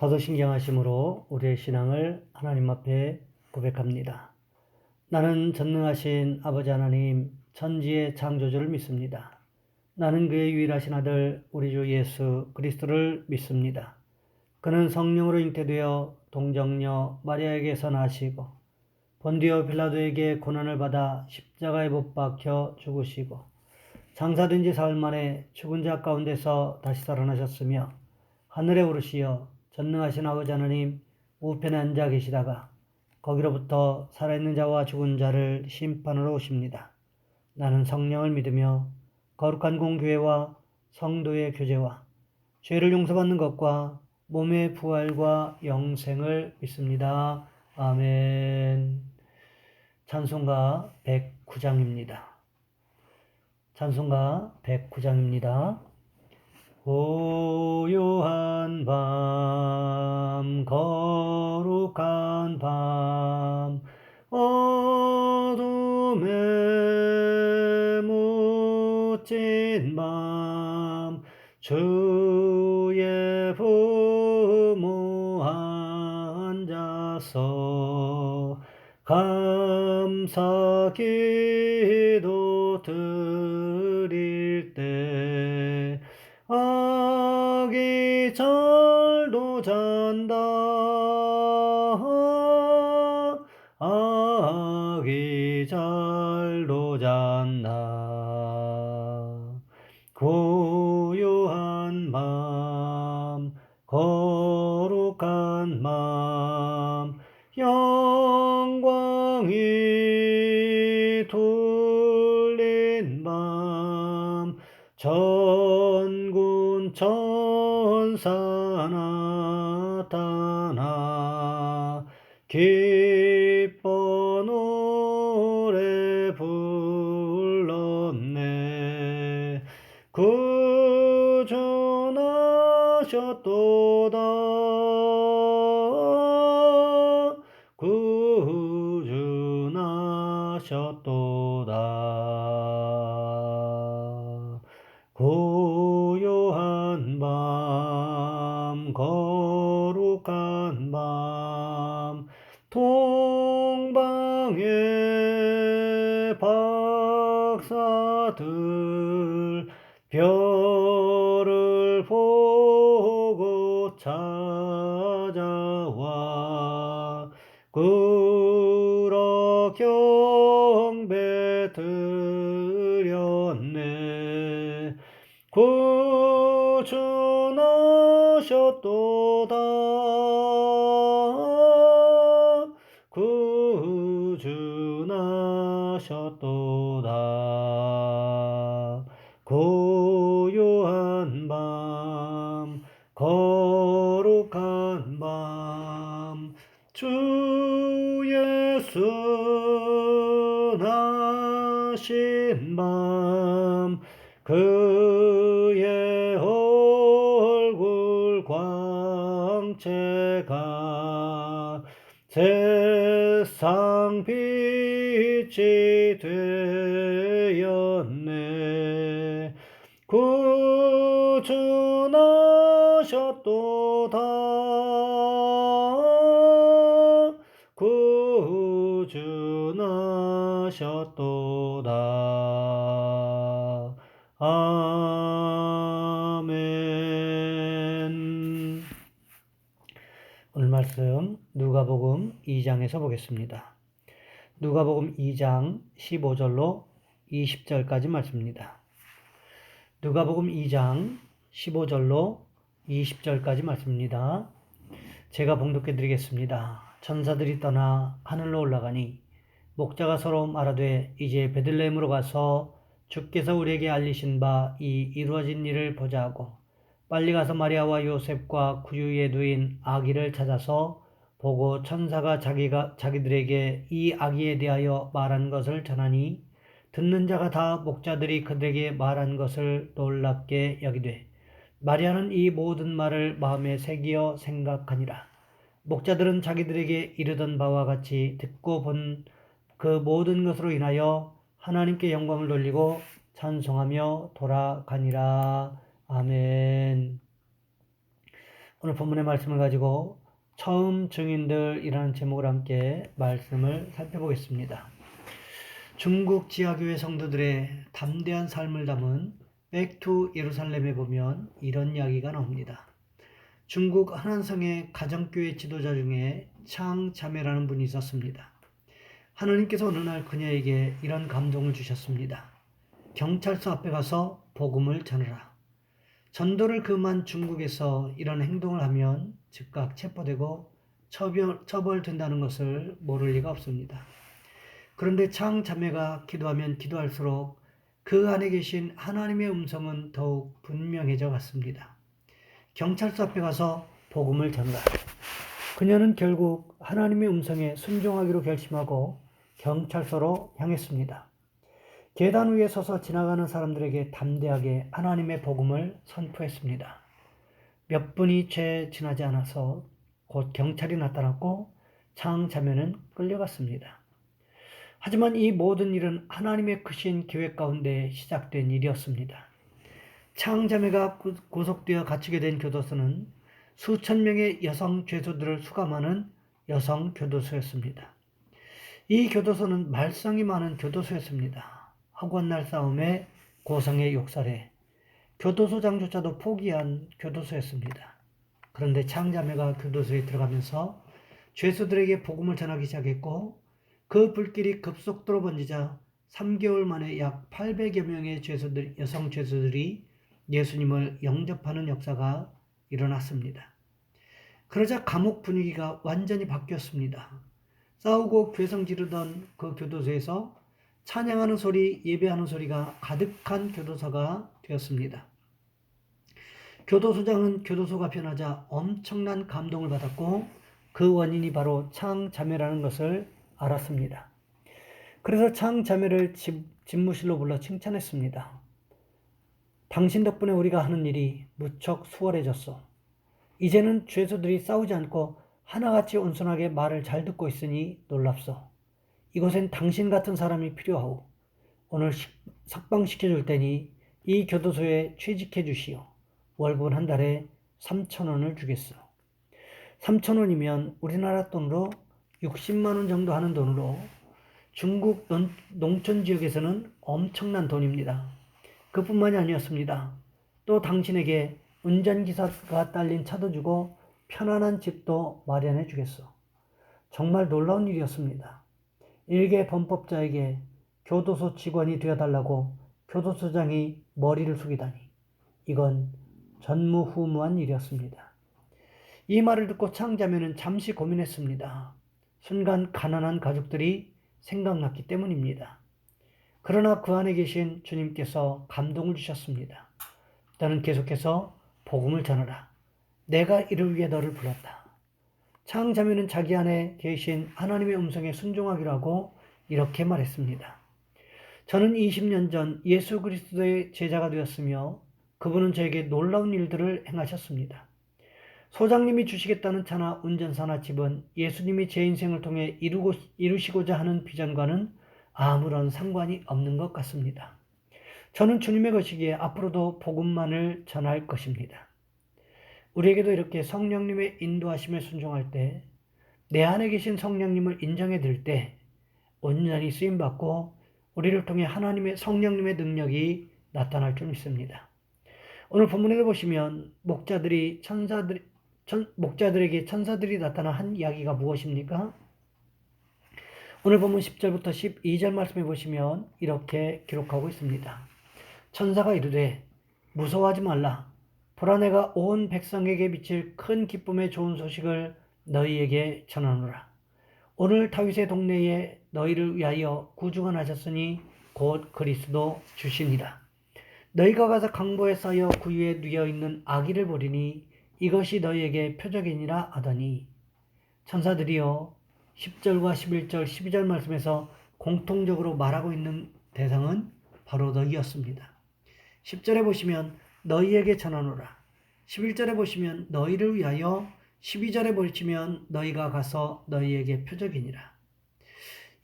사도신경하심으로 우리의 신앙을 하나님 앞에 고백합니다. 나는 전능하신 아버지 하나님 천지의 창조주를 믿습니다. 나는 그의 유일하신 아들 우리 주 예수 그리스도를 믿습니다. 그는 성령으로 잉태되어 동정녀 마리아에게서 나시고 본디오 빌라도에게 고난을 받아 십자가에 못 박혀 죽으시고 장사된 지 사흘 만에 죽은 자 가운데서 다시 살아나셨으며 하늘에 오르시어 전능하신 아버지 하나님 우편에 앉아 계시다가 거기로부터 살아있는 자와 죽은 자를 심판하러 오십니다. 나는 성령을 믿으며 거룩한 공교회와 성도의 교제와 죄를 용서받는 것과 몸의 부활과 영생을 믿습니다. 아멘. 찬송가 109장입니다. 찬송가 109장입니다. 고요한 밤 거룩한 밤 어둠에 묻힌 밤 주의 부모 앉아서 감사 기도 드릴 때 아기 잘도 잔다 아기 잘도 잔다 고요한 맘 거룩한 맘 영광이 둘린 밤 전군 천사 나타나 기뻐 노래 불렀네 구주 나셨도다 구주 나셨도다 고요한 밤 거룩한 밤 동방의 박사들 별을 보고 찾아와 꿇어 경배 드렸네 구주 나셨도다 구주 나셨도다 고요한 밤 거룩한 밤 주 예수 나신 밤 그의 얼굴 광채가 세상 빛이 되었네 구주 나셨도다 구주 나셨도다 아멘. 오늘 말씀 누가복음 2장에서 보겠습니다. 누가복음 2장 15절로 20절까지 말씀입니다. 누가복음 2장 15절로 20절까지 말씀입니다. 제가 봉독해 드리겠습니다. 천사들이 떠나 하늘로 올라가니 목자가 서로 말하되 이제 베들레헴으로 가서 주께서 우리에게 알리신 바 이 이루어진 일을 보자 하고 빨리 가서 마리아와 요셉과 구유에 누인 아기를 찾아서 보고 천사가 자기들에게 이 아기에 대하여 말한 것을 전하니 듣는 자가 다 목자들이 그들에게 말한 것을 놀랍게 여기되 마리아는 이 모든 말을 마음에 새기어 생각하니라. 목자들은 자기들에게 이르던 바와 같이 듣고 본 그 모든 것으로 인하여 하나님께 영광을 돌리고 찬송하며 돌아가니라. 아멘. 오늘 본문의 말씀을 가지고 처음 증인들이라는 제목으로 함께 말씀을 살펴보겠습니다. 중국 지하교회 성도들의 담대한 삶을 담은 백투 예루살렘에 보면 이런 이야기가 나옵니다. 중국 한안성의 가정교회 지도자 중에 창 자매라는 분이 있었습니다. 하나님께서 어느 날 그녀에게 이런 감동을 주셨습니다. 경찰서 앞에 가서 복음을 전하라. 전도를 금한 중국에서 이런 행동을 하면 즉각 체포되고 처벌된다는 것을 모를 리가 없습니다. 그런데 창 자매가 기도하면 기도할수록 그 안에 계신 하나님의 음성은 더욱 분명해져 갔습니다. 경찰서 앞에 가서 복음을 전하라. 그녀는 결국 하나님의 음성에 순종하기로 결심하고 경찰서로 향했습니다. 계단 위에 서서 지나가는 사람들에게 담대하게 하나님의 복음을 선포했습니다. 몇 분이 채 지나지 않아서 곧 경찰이 나타났고 창 자매는 끌려갔습니다. 하지만 이 모든 일은 하나님의 크신 계획 가운데 시작된 일이었습니다. 창 자매가 구속되어 갇히게 된 교도소는 수천 명의 여성 죄수들을 수감하는 여성 교도소였습니다. 이 교도소는 말썽이 많은 교도소였습니다. 학원날 싸움에 고성의 욕설에 교도소장조차도 포기한 교도소였습니다. 그런데 창자매가 교도소에 들어가면서 죄수들에게 복음을 전하기 시작했고 그 불길이 급속도로 번지자 3개월 만에 약 800여 명의 여성 죄수들이 예수님을 영접하는 역사가 일어났습니다. 그러자 감옥 분위기가 완전히 바뀌었습니다. 싸우고 괴성 지르던 그 교도소에서 찬양하는 소리, 예배하는 소리가 가득한 교도소가 되었습니다. 교도소장은 교도소가 변하자 엄청난 감동을 받았고 그 원인이 바로 창 자매라는 것을 알았습니다. 그래서 창 자매를 집무실로 불러 칭찬했습니다. 당신 덕분에 우리가 하는 일이 무척 수월해졌어. 이제는 죄수들이 싸우지 않고 하나같이 온순하게 말을 잘 듣고 있으니 놀랍소. 이곳엔 당신 같은 사람이 필요하오. 오늘 석방시켜줄 테니 이 교도소에 취직해 주시오. 월급은 한 달에 3,000원을 주겠어. 3,000원이면 우리나라 돈으로 60만 원 정도 하는 돈으로 중국 농촌 지역에서는 엄청난 돈입니다. 그뿐만이 아니었습니다. 또 당신에게 운전기사가 딸린 차도 주고 편안한 집도 마련해 주겠어. 정말 놀라운 일이었습니다. 일개 범법자에게 교도소 직원이 되어달라고 교도소장이 머리를 숙이다니 이건 전무후무한 일이었습니다. 이 말을 듣고 창자매는 잠시 고민했습니다. 순간 가난한 가족들이 생각났기 때문입니다. 그러나 그 안에 계신 주님께서 감동을 주셨습니다. 너는 계속해서 복음을 전하라. 내가 이를 위해 너를 불렀다. 창자매는 자기 안에 계신 하나님의 음성에 순종하기로 하고 이렇게 말했습니다. 저는 20년 전 예수 그리스도의 제자가 되었으며 그분은 저에게 놀라운 일들을 행하셨습니다. 소장님이 주시겠다는 차나 운전사나 집은 예수님이 제 인생을 통해 이루시고자 하는 비전과는 아무런 상관이 없는 것 같습니다. 저는 주님의 것이기에 앞으로도 복음만을 전할 것입니다. 우리에게도 이렇게 성령님의 인도하심에 순종할 때, 내 안에 계신 성령님을 인정해 들 때 온전히 쓰임받고 우리를 통해 하나님의 성령님의 능력이 나타날 줄 믿습니다. 오늘 본문에도 보시면 목자들에게 천사들이 나타나 한 이야기가 무엇입니까? 오늘 본문 10절부터 12절 말씀해 보시면 이렇게 기록하고 있습니다. 천사가 이르되 무서워하지 말라. 보라 내가 온 백성에게 미칠 큰 기쁨의 좋은 소식을 너희에게 전하노라. 오늘 다윗의 동네에 너희를 위하여 구주가 나셨으니 곧 그리스도 주시니라. 너희가 가서 강보에 쌓여 구유에 누워 있는 아기를 보리니 이것이 너희에게 표적이니라 하더니 천사들이여 10절과 11절, 12절 말씀에서 공통적으로 말하고 있는 대상은 바로 너희였습니다. 10절에 보시면 너희에게 전하노라. 11절에 보시면 너희를 위하여, 12절에 보시면 너희가 가서 너희에게 표적이니라.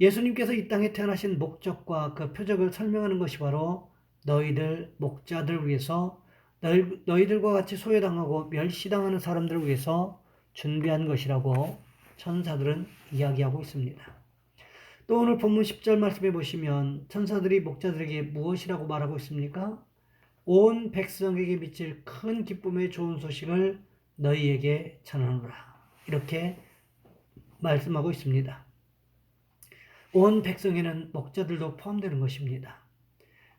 예수님께서 이 땅에 태어나신 목적과 그 표적을 설명하는 것이 바로 너희들 목자들 위해서 너희들과 같이 소외당하고 멸시당하는 사람들을 위해서 준비한 것이라고 천사들은 이야기하고 있습니다. 또 오늘 본문 10절 말씀해 보시면 천사들이 목자들에게 무엇이라고 말하고 있습니까? 온 백성에게 미칠 큰 기쁨의 좋은 소식을 너희에게 전하노라. 이렇게 말씀하고 있습니다. 온 백성에는 목자들도 포함되는 것입니다.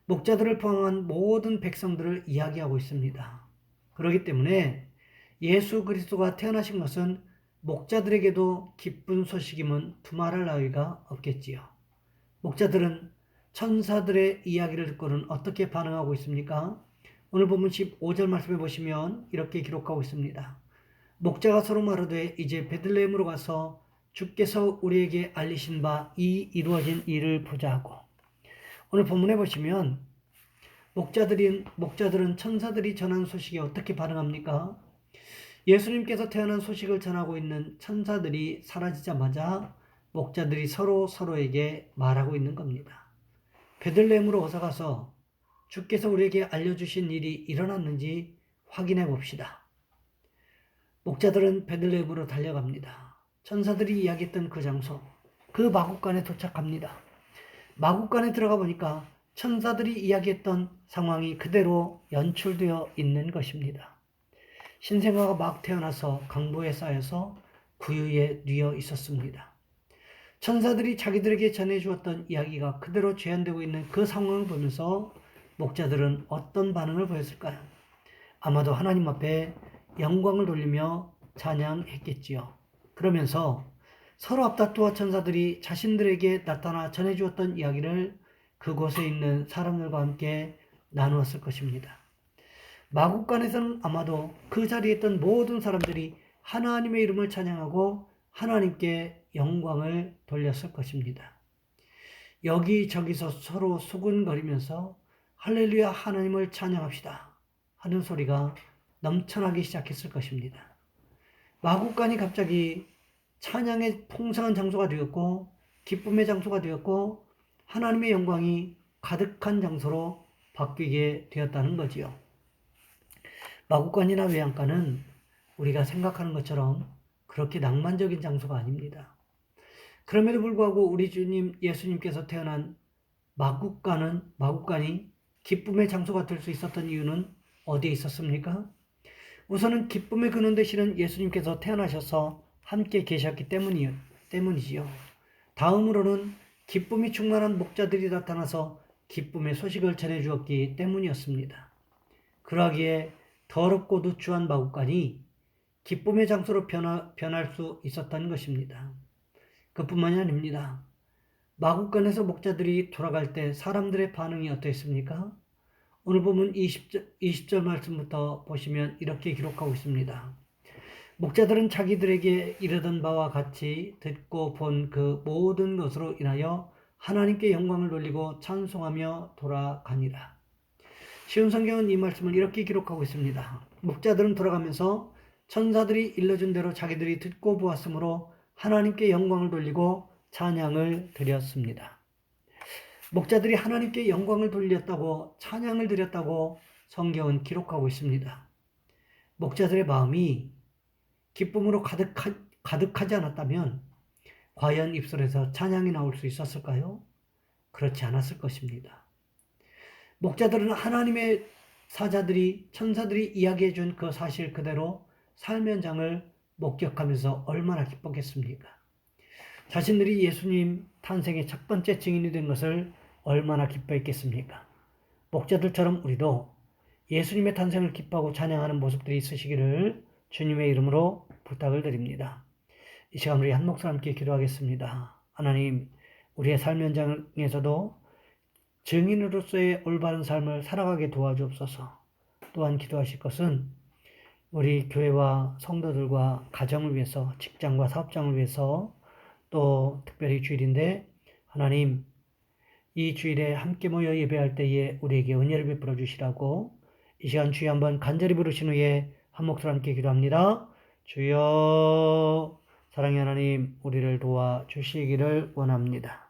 목자들을 포함한 모든 백성들을 이야기하고 있습니다. 그렇기 때문에 예수 그리스도가 태어나신 것은 목자들에게도 기쁜 소식임은 두말할 나위가 없겠지요. 목자들은 천사들의 이야기를 듣고는 어떻게 반응하고 있습니까? 오늘 본문 15절 말씀해 보시면 이렇게 기록하고 있습니다. 목자가 서로 말하되 이제 베들레헴으로 가서 주께서 우리에게 알리신 바 이 이루어진 일을 보자 하고, 오늘 본문에 보시면 목자들은 천사들이 전한 소식에 어떻게 반응합니까? 예수님께서 태어난 소식을 전하고 있는 천사들이 사라지자마자 목자들이 서로에게 말하고 있는 겁니다. 베들레헴으로 어서 가서 주께서 우리에게 알려주신 일이 일어났는지 확인해 봅시다. 목자들은 베들레헴으로 달려갑니다. 천사들이 이야기했던 그 장소, 그 마구간에 도착합니다. 마구간에 들어가 보니까 천사들이 이야기했던 상황이 그대로 연출되어 있는 것입니다. 신생아가 막 태어나서 강보에 쌓여서 구유에 뉘어 있었습니다. 천사들이 자기들에게 전해주었던 이야기가 그대로 재현되고 있는 그 상황을 보면서 목자들은 어떤 반응을 보였을까요? 아마도 하나님 앞에 영광을 돌리며 찬양했겠지요. 그러면서 서로 앞다투어 천사들이 자신들에게 나타나 전해주었던 이야기를 그곳에 있는 사람들과 함께 나누었을 것입니다. 마국간에서는 아마도 그 자리에 있던 모든 사람들이 하나님의 이름을 찬양하고 하나님께 영광을 돌렸을 것입니다. 여기저기서 서로 수군거리면서 할렐루야 하나님을 찬양합시다 하는 소리가 넘쳐나기 시작했을 것입니다. 마국간이 갑자기 찬양의 풍성한 장소가 되었고 기쁨의 장소가 되었고 하나님의 영광이 가득한 장소로 바뀌게 되었다는 거지요. 마국간이나 외양간은 우리가 생각하는 것처럼 그렇게 낭만적인 장소가 아닙니다. 그럼에도 불구하고 우리 주님 예수님께서 태어난 마국간이 기쁨의 장소가 될 수 있었던 이유는 어디에 있었습니까? 우선은 기쁨의 근원 되시는 예수님께서 태어나셔서 함께 계셨기 때문이지요. 다음으로는 기쁨이 충만한 목자들이 나타나서 기쁨의 소식을 전해주었기 때문이었습니다. 그러기에 더럽고 누추한 마국간이 기쁨의 장소로 변할 수 있었다는 것입니다. 그뿐만이 아닙니다. 마국간에서 목자들이 돌아갈 때 사람들의 반응이 어떠했습니까? 오늘 보면 20절 말씀부터 보시면 이렇게 기록하고 있습니다. 목자들은 자기들에게 이르던 바와 같이 듣고 본 그 모든 것으로 인하여 하나님께 영광을 돌리고 찬송하며 돌아가니라. 쉬운 성경은 이 말씀을 이렇게 기록하고 있습니다. 목자들은 돌아가면서 천사들이 일러준 대로 자기들이 듣고 보았으므로 하나님께 영광을 돌리고 찬양을 드렸습니다. 목자들이 하나님께 영광을 돌렸다고 찬양을 드렸다고 성경은 기록하고 있습니다. 목자들의 마음이 기쁨으로 가득하지 않았다면 과연 입술에서 찬양이 나올 수 있었을까요? 그렇지 않았을 것입니다. 목자들은 하나님의 천사들이 이야기해 준 그 사실 그대로 삶의 현장을 목격하면서 얼마나 기뻤겠습니까? 자신들이 예수님 탄생의 첫 번째 증인이 된 것을 얼마나 기뻐했겠습니까? 목자들처럼 우리도 예수님의 탄생을 기뻐하고 찬양하는 모습들이 있으시기를 주님의 이름으로 부탁을 드립니다. 이 시간 우리 한 목소리 함께 기도하겠습니다. 하나님, 우리의 삶 현장에서도 증인으로서의 올바른 삶을 살아가게 도와주옵소서. 또한 기도하실 것은 우리 교회와 성도들과 가정을 위해서, 직장과 사업장을 위해서, 또 특별히 주일인데 하나님, 이 주일에 함께 모여 예배할 때에 우리에게 은혜를 베풀어 주시라고 이 시간 주여 한번 간절히 부르신 후에 한 목소리 함께 기도합니다. 주여, 사랑의 하나님, 우리를 도와주시기를 원합니다.